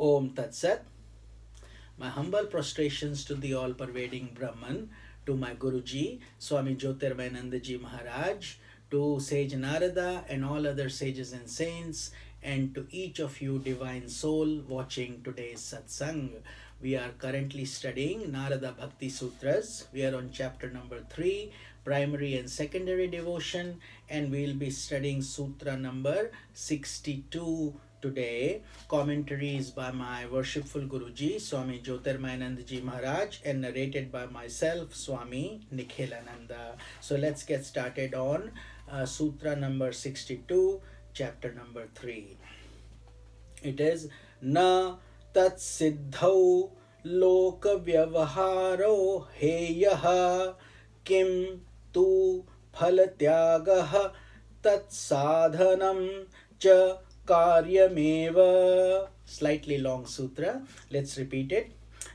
Om Tat Sat. My humble prostrations to the all-pervading Brahman, to my Guruji, Swami Jyotirmayanandaji Maharaj, to Sage Narada and all other sages and saints, and to each of you divine soul watching today's satsang. We are currently studying Narada Bhakti Sutras. We are on chapter number 3, primary and secondary devotion, and we'll be studying sutra number 62 today. Commentaries by my worshipful Guruji, Swami Jyotirmayanandaji Maharaj, and narrated by myself, Swami Nikhilananda. So let's get started on Sutra number 62, chapter number 3. It is Na Tat Siddhau Loka Vyavaharo Heyaha Kim Tu Phalatyagaha Tat Sadhanam Cha Karyameva. Slightly long sutra. Let's repeat it.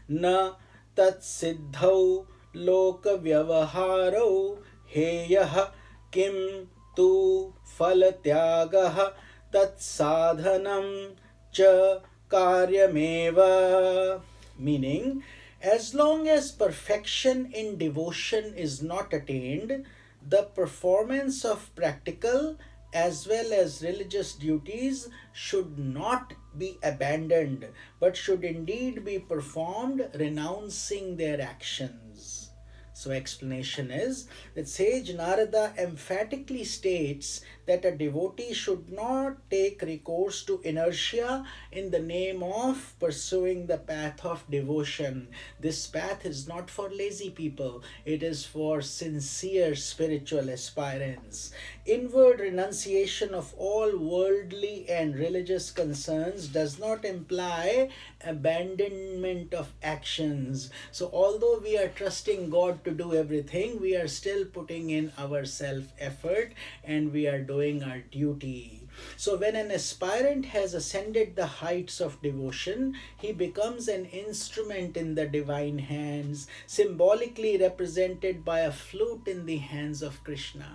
Na tat siddhau loka vyavaharo heyaha kim tu phalatyagaha tat sadhanam cha karyameva. Meaning, as long as perfection in devotion is not attained, the performance of practical as well as religious duties should not be abandoned, but should indeed be performed, renouncing their actions. So explanation is that Sage Narada emphatically states that a devotee should not take recourse to inertia in the name of pursuing the path of devotion. This path is not for lazy people, it is for sincere spiritual aspirants. Inward renunciation of all worldly and religious concerns does not imply abandonment of actions. So although we are trusting God to do everything, we are still putting in our self-effort and we are doing our duty. So when an aspirant has ascended the heights of devotion, he becomes an instrument in the divine hands, symbolically represented by a flute in the hands of Krishna.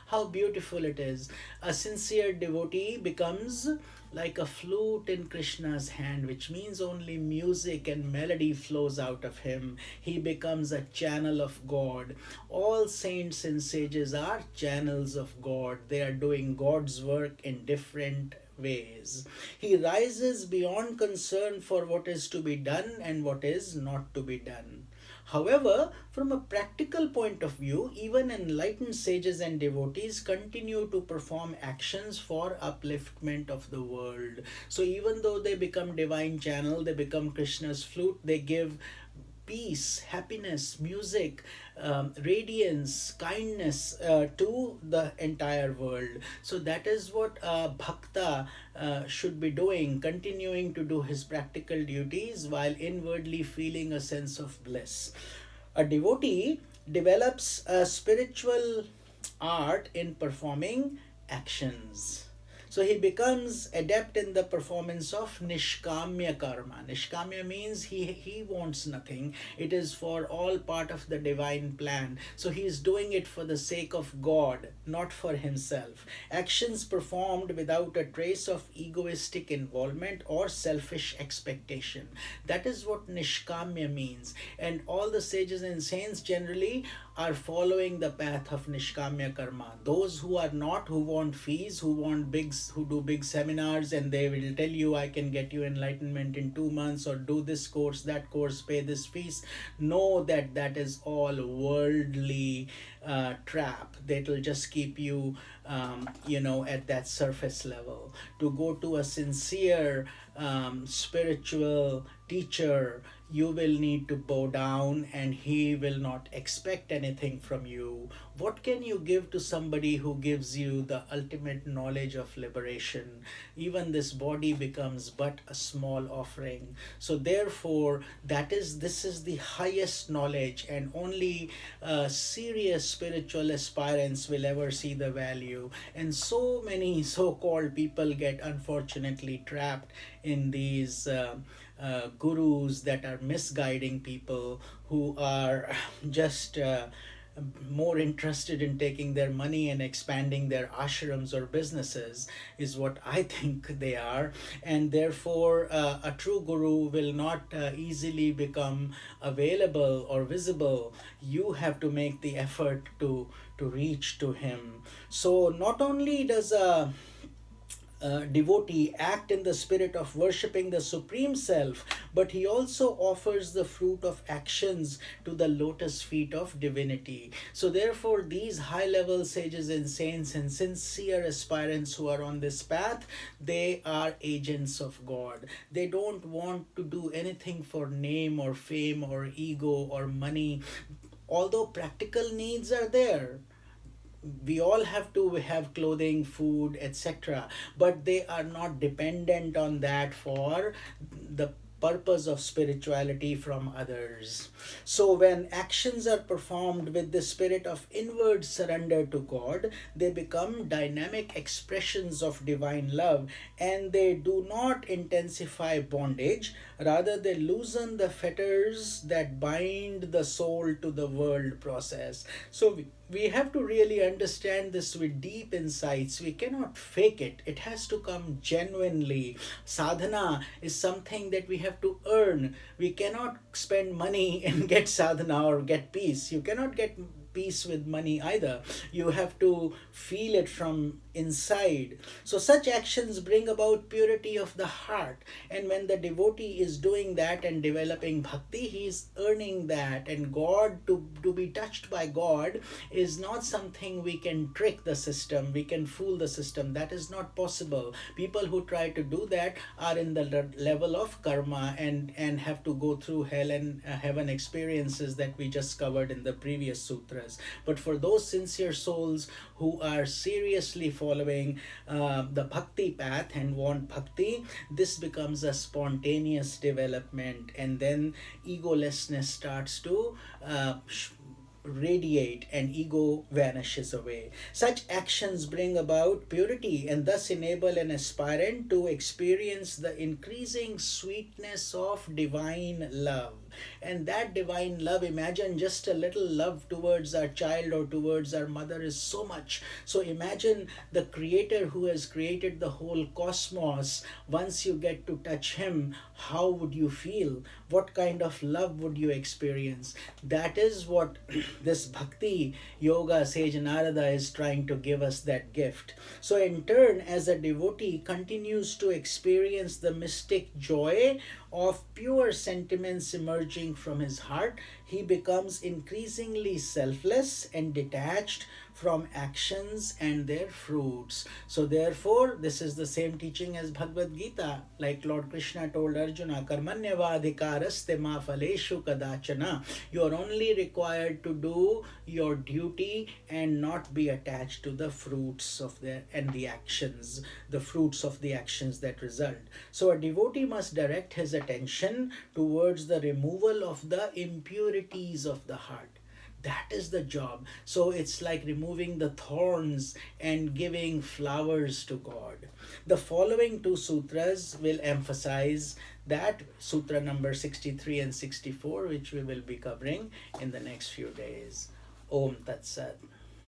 How beautiful it is. A sincere devotee becomes like a flute in Krishna's hand, which means only music and melody flows out of him. He becomes a channel of God. All saints and sages are channels of God. They are doing God's work in different ways. He rises beyond concern for what is to be done and what is not to be done. However, from a practical point of view, even enlightened sages and devotees continue to perform actions for upliftment of the world. So even though they become divine channel, they become Krishna's flute, they give peace, happiness, music, radiance, kindness to the entire world. So that is what Bhakta should be doing, continuing to do his practical duties while inwardly feeling a sense of bliss. A devotee develops a spiritual art in performing actions. So he becomes adept in the performance of Nishkamya karma. Nishkamya means he wants nothing. It is for all part of the divine plan. So he is doing it for the sake of God, not for himself. Actions performed without a trace of egoistic involvement or selfish expectation. That is what Nishkamya means. And all the sages and saints generally are following the path of Nishkamya karma. Those who are not, who want fees, who do big seminars, and they will tell you, I can get you enlightenment in 2 months, or do this course, that course, pay this fees. Know that that is all worldly trap that will just keep you at that surface level. To go to a sincere spiritual teacher, you will need to bow down and he will not expect anything from you. What can you give to somebody who gives you the ultimate knowledge of liberation? Even this body becomes but a small offering. So therefore, this is the highest knowledge, and only serious spiritual aspirants will ever see the value. And so many so-called people get unfortunately trapped in these gurus that are misguiding people, who are just more interested in taking their money and expanding their ashrams or businesses, is what I think they are. And therefore, a true guru will not easily become available or visible. You have to make the effort to reach to him. So not only does a devotee act in the spirit of worshipping the Supreme Self, but he also offers the fruit of actions to the lotus feet of divinity. So, therefore, these high level sages and saints and sincere aspirants who are on this path, they are agents of God. They don't want to do anything for name or fame or ego or money, although practical needs are there. We all have to have clothing, food, etc., but they are not dependent on that for the purpose of spirituality from others. So when actions are performed with the spirit of inward surrender to God, they become dynamic expressions of divine love, and they do not intensify bondage, rather they loosen the fetters that bind the soul to the world process. So we have to really understand this with deep insights. We cannot fake it. It has to come genuinely. Sadhana is something that we have to earn. We cannot spend money and get sadhana or get peace. You cannot get peace with money either. You have to feel it from inside. So such actions bring about purity of the heart. And when the devotee is doing that and developing bhakti, he is earning that. And God, to be touched by God is not something we can trick the system, we can fool the system. That is not possible. People who try to do that are in the level of karma and have to go through hell and heaven experiences that we just covered in the previous sutras. But for those sincere souls who are seriously following the bhakti path and want bhakti, this becomes a spontaneous development, and then egolessness starts to radiate and ego vanishes away. Such actions bring about purity and thus enable an aspirant to experience the increasing sweetness of divine love. And that divine love, imagine just a little love towards our child or towards our mother is so much. So imagine the creator who has created the whole cosmos. Once you get to touch him, how would you feel? What kind of love would you experience? That is what this Bhakti Yoga sage Narada is trying to give us, that gift. So in turn, as a devotee continues to experience the mystic joy of pure sentiments emerging from his heart, he becomes increasingly selfless and detached from actions and their fruits. So therefore, this is the same teaching as Bhagavad Gita. Like Lord Krishna told Arjuna, Karmanyavadhikaraste ma phaleshu kadachana. You are only required to do your duty and not be attached to the fruits of the actions, the fruits of the actions that result. So a devotee must direct his attention towards the removal of the impurities of the heart. That is the job. So it's like removing the thorns and giving flowers to God. The following two sutras will emphasize that, sutra number 63 and 64, which we will be covering in the next few days. Om Tat Sat.